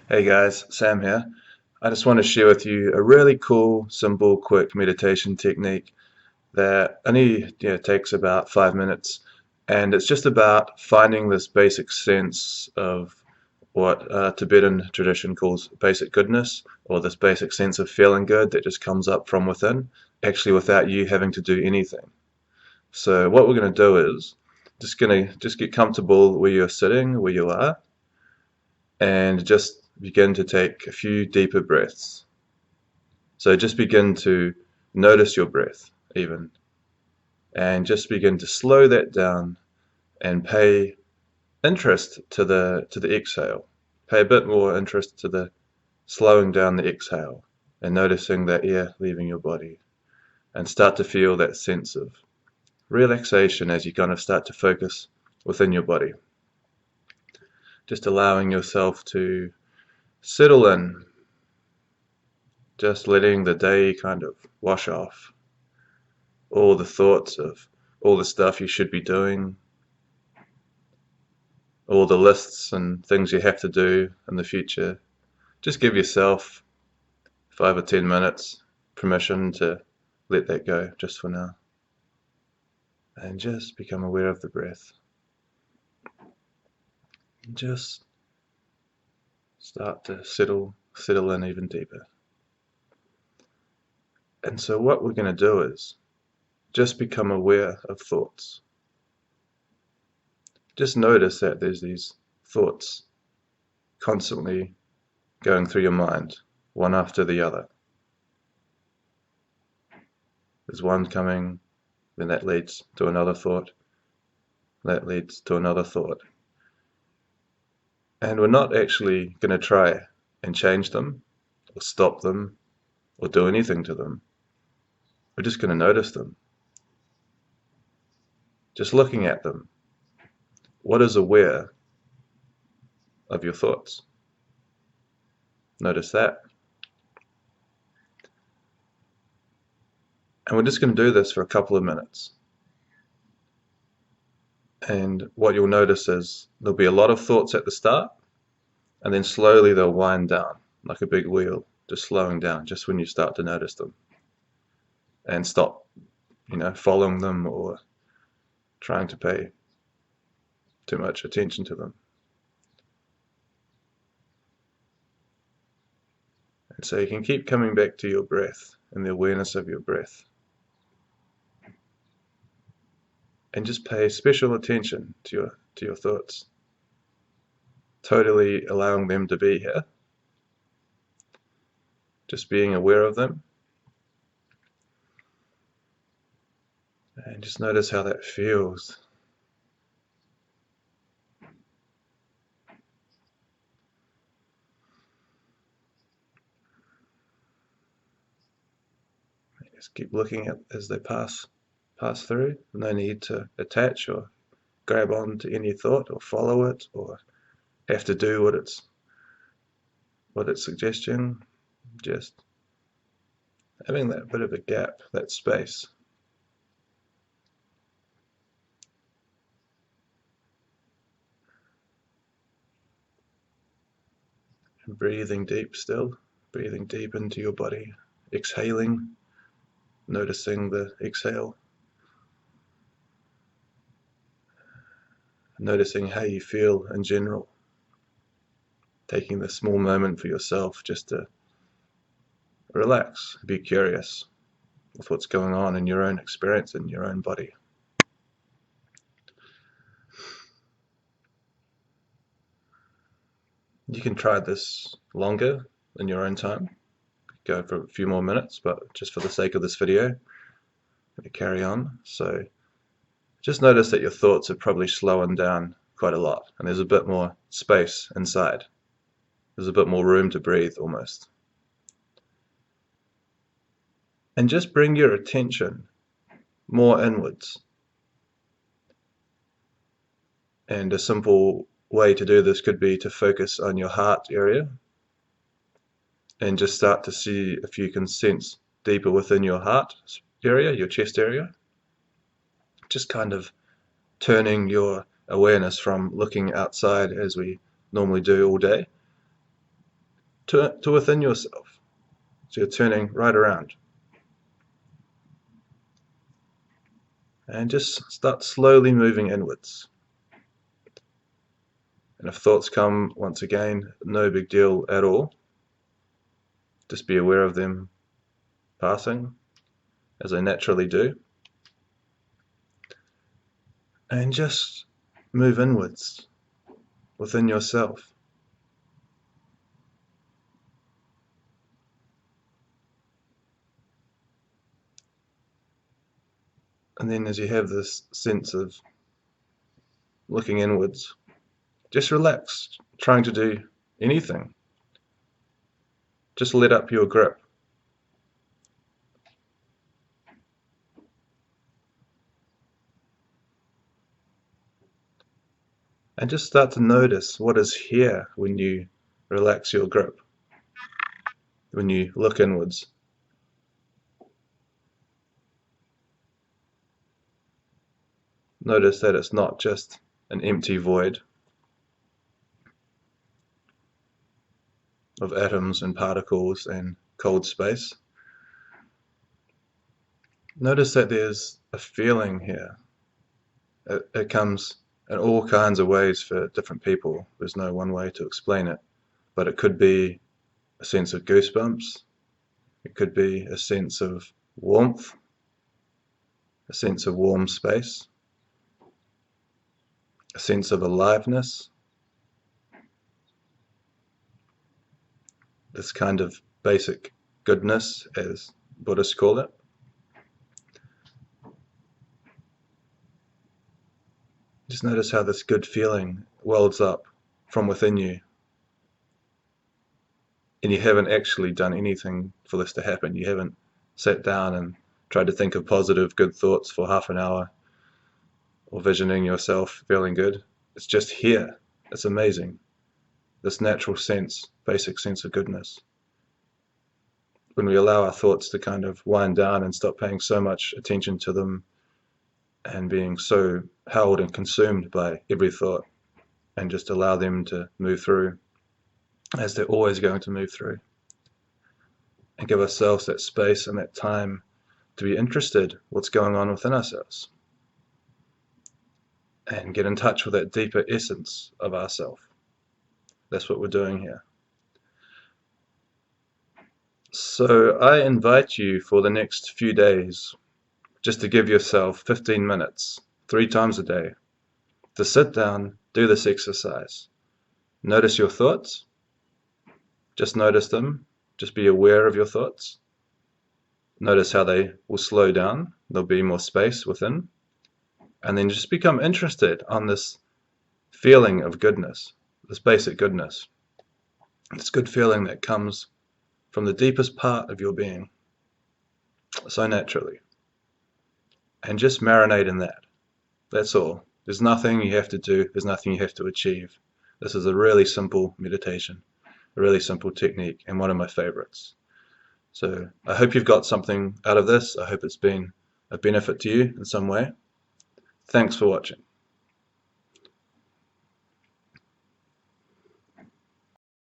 Hey guys, Sam here. I just want to share with you a really cool, simple, quick meditation technique that only takes about 5 minutes. And it's just about finding this basic sense of what Tibetan tradition calls basic goodness, or this basic sense of feeling good that just comes up from within, actually without you having to do anything. So what we're going to do is just get comfortable where you're sitting, where you are, and just begin to take a few deeper breaths. So just begin to notice your breath even, and just begin to slow that down and pay interest to the exhale. Pay a bit more interest to the slowing down the exhale and noticing that air leaving your body, and start to feel that sense of relaxation as you kind of start to focus within your body. Just allowing yourself to settle in, just letting the day kind of wash off all the thoughts of all the stuff you should be doing, all the lists and things you have to do in the future. Just give yourself 5 or 10 minutes permission to let that go just for now. And just become aware of the breath. Just start to settle in even deeper. And so what we're going to do is just become aware of thoughts. Just notice that there's these thoughts constantly going through your mind, one after the other. There's one coming, then that leads to another thought, that leads to another thought. And we're not actually going to try and change them, or stop them, or do anything to them. We're just going to notice them. Just looking at them. What is aware of your thoughts? Notice that. And we're just going to do this for a couple of minutes. And what you'll notice is there'll be a lot of thoughts at the start, and then slowly they'll wind down like a big wheel, just slowing down just when you start to notice them and stop, following them or trying to pay too much attention to them. And so you can keep coming back to your breath and the awareness of your breath. And just pay special attention to your thoughts, totally allowing them to be here, just being aware of them, and just notice how that feels. Just keep looking at as they pass through. No need to attach or grab on to any thought or follow it or have to do what it's suggesting. Just having that bit of a gap, that space. And breathing deep still, breathing deep into your body, exhaling, noticing the exhale, noticing how you feel in general, taking the small moment for yourself just to relax, be curious with what's going on in your own experience, in your own body. You can try this longer in your own time, go for a few more minutes, but just for the sake of this video, I'm going to carry on. So just notice that your thoughts are probably slowing down quite a lot, and there's a bit more space inside. There's a bit more room to breathe almost. And just bring your attention more inwards. And a simple way to do this could be to focus on your heart area and just start to see if you can sense deeper within your heart area, your chest area. Just kind of turning your awareness from looking outside as we normally do all day to within yourself. So you're turning right around. And just start slowly moving inwards. And if thoughts come, once again, no big deal at all. Just be aware of them passing, as they naturally do. And just move inwards within yourself. And then as you have this sense of looking inwards, just relax, trying to do anything. Just let up your grip. And just start to notice what is here when you relax your grip, when you look inwards. Notice that it's not just an empty void of atoms and particles and cold space. Notice that there's a feeling here. It comes in all kinds of ways for different people. There's no one way to explain it, but it could be a sense of goosebumps. It could be a sense of warmth, a sense of warm space, a sense of aliveness, this kind of basic goodness, as Buddhists call it. Just notice how this good feeling wells up from within you. And you haven't actually done anything for this to happen. You haven't sat down and tried to think of positive, good thoughts for half an hour, or visioning yourself feeling good. It's just here. It's amazing. This natural sense, basic sense of goodness. When we allow our thoughts to kind of wind down and stop paying so much attention to them and being so held and consumed by every thought, and just allow them to move through as they're always going to move through, and give ourselves that space and that time to be interested what's going on within ourselves and get in touch with that deeper essence of ourself. That's what we're doing here. So I invite you for the next few days just to give yourself 15 minutes, 3 times a day, to sit down, do this exercise. Notice your thoughts. Just notice them. Just be aware of your thoughts. Notice how they will slow down. There'll be more space within. And then just become interested on this feeling of goodness, this basic goodness. This good feeling that comes from the deepest part of your being, so naturally. And just marinate in that. That's all. There's nothing you have to do. There's nothing you have to achieve. This is a really simple meditation, a really simple technique, and one of my favorites. So I hope you've got something out of this. I hope it's been a benefit to you in some way. Thanks for watching.